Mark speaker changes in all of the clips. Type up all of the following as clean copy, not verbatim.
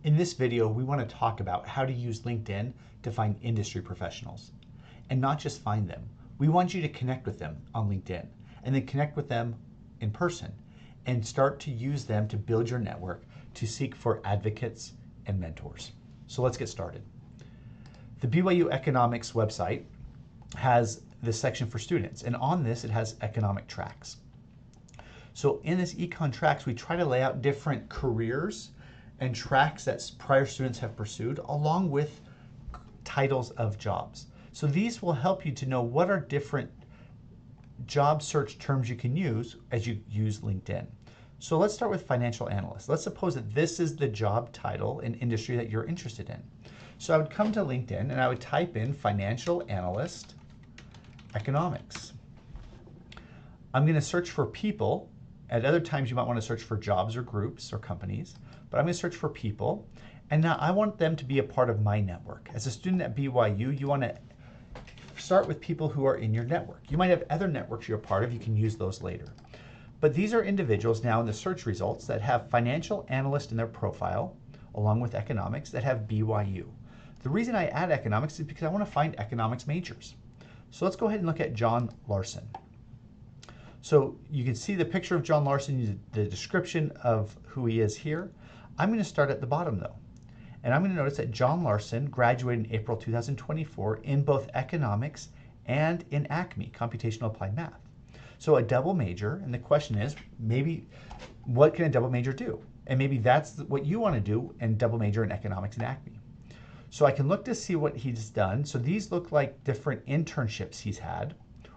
Speaker 1: In this video, we want to talk about how to use LinkedIn to find industry professionals. And not just find them. We want you to connect with them on LinkedIn and then connect with them in person and start to use them to build your network to seek for advocates and mentors. So let's get started. The BYU Economics website has this section for students, and on this it has economic tracks. So in this econ tracks, we try to lay out different careers and tracks that prior students have pursued, along with titles of jobs. So these will help you to know what are different job search terms you can use as you use LinkedIn. So let's start with financial analyst. Let's suppose that this is the job title and industry that you're interested in. So I would come to LinkedIn and I would type in financial analyst economics. I'm going to search for people. At other times you might want to search for jobs or groups or companies, but I'm going to search for people. And now I want them to be a part of my network. As a student at BYU, you want to start with people who are in your network. You might have other networks you're a part of. You can use those later. But these are individuals now in the search results that have financial analyst in their profile, along with economics, that have BYU. The reason I add economics is because I want to find economics majors. So let's go ahead and look at John Larson. So you can see the picture of John Larson, the description of who he is here. I'm going to start at the bottom though. And I'm going to notice that John Larson graduated in April 2024 in both economics and in ACME, computational applied math. So a double major, and the question is, maybe what can a double major do? And maybe that's what you want to do and double major in economics and ACME. So I can look to see what he's done. So these look like different internships he's had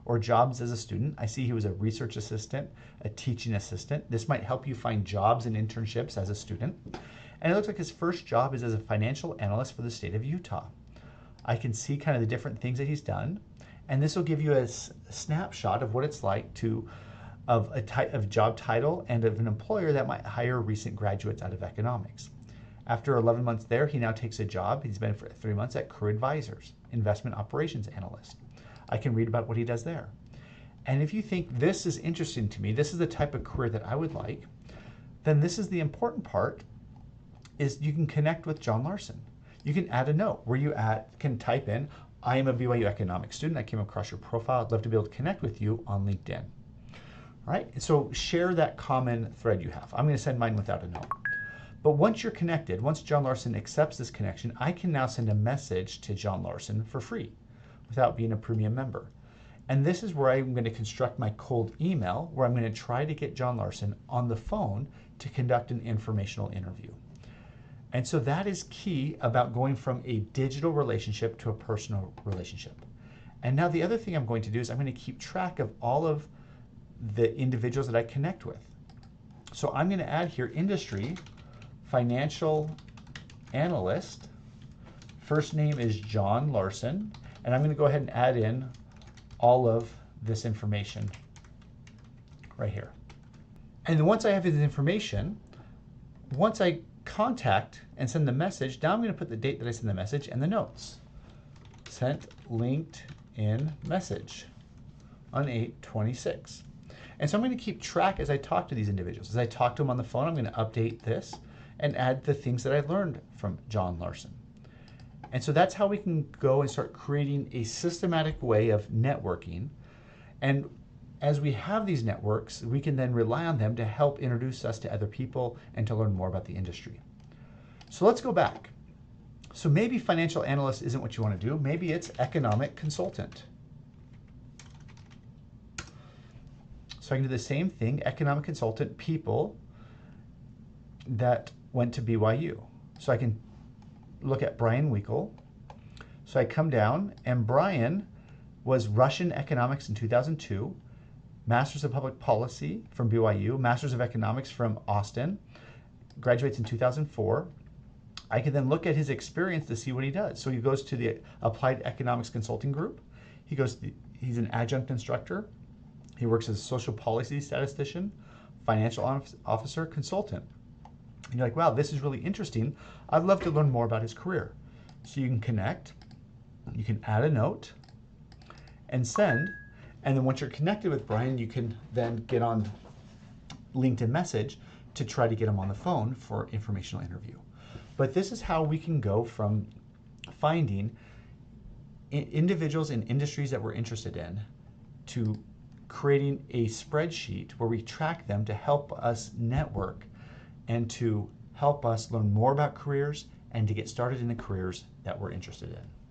Speaker 1: or jobs as a student. I see he was a research assistant, a teaching assistant. This might help you find jobs and internships as a student. And it looks like his first job is as a financial analyst for the state of Utah. I can see kind of the different things that he's done. And this will give you a snapshot of what it's like of a job title and of an employer that might hire recent graduates out of economics. After 11 months there, he now takes a job. He's been for 3 months at Career Advisors, investment operations analyst. I can read about what he does there. And if you think this is interesting to me, this is the type of career that I would like, then this is the important part, is you can connect with John Larson. You can add a note where you can type in, I am a BYU economics student. I came across your profile. I'd love to be able to connect with you on LinkedIn. All right, so share that common thread you have. I'm going to send mine without a note. But once you're connected, once John Larson accepts this connection, I can now send a message to John Larson for free without being a premium member. And this is where I'm going to construct my cold email, where I'm going to try to get John Larson on the phone to conduct an informational interview. And so that is key about going from a digital relationship to a personal relationship. And now the other thing I'm going to do is I'm going to keep track of all of the individuals that I connect with. So I'm going to add here industry, financial analyst. First name is John Larson. And I'm going to go ahead and add in all of this information right here. And then once I have his information, once I contact and send the message, now I'm going to put the date that I send the message and the notes. Sent LinkedIn message on 8/26. And so I'm going to keep track as I talk to these individuals. As I talk to them on the phone, I'm going to update this and add the things that I learned from John Larson. And so that's how we can go and start creating a systematic way of networking. And as we have these networks, we can then rely on them to help introduce us to other people and to learn more about the industry. So let's go back. So maybe financial analyst isn't what you want to do. Maybe it's economic consultant. So I can do the same thing, economic consultant, people that went to BYU. So I can look at Brian Weikl. So I come down, and Brian was Russian economics in 2002, Masters of Public Policy from BYU, Masters of Economics from Austin, graduates in 2004. I can then look at his experience to see what he does. So he goes to the Applied Economics Consulting Group. He's an adjunct instructor. He works as a social policy statistician, financial officer, consultant. And you're like, wow, this is really interesting. I'd love to learn more about his career. So you can connect, you can add a note and send. And then once you're connected with Brian, you can then get on LinkedIn message to try to get him on the phone for informational interview. But this is how we can go from finding individuals in industries that we're interested in to creating a spreadsheet where we track them to help us network and to help us learn more about careers and to get started in the careers that we're interested in.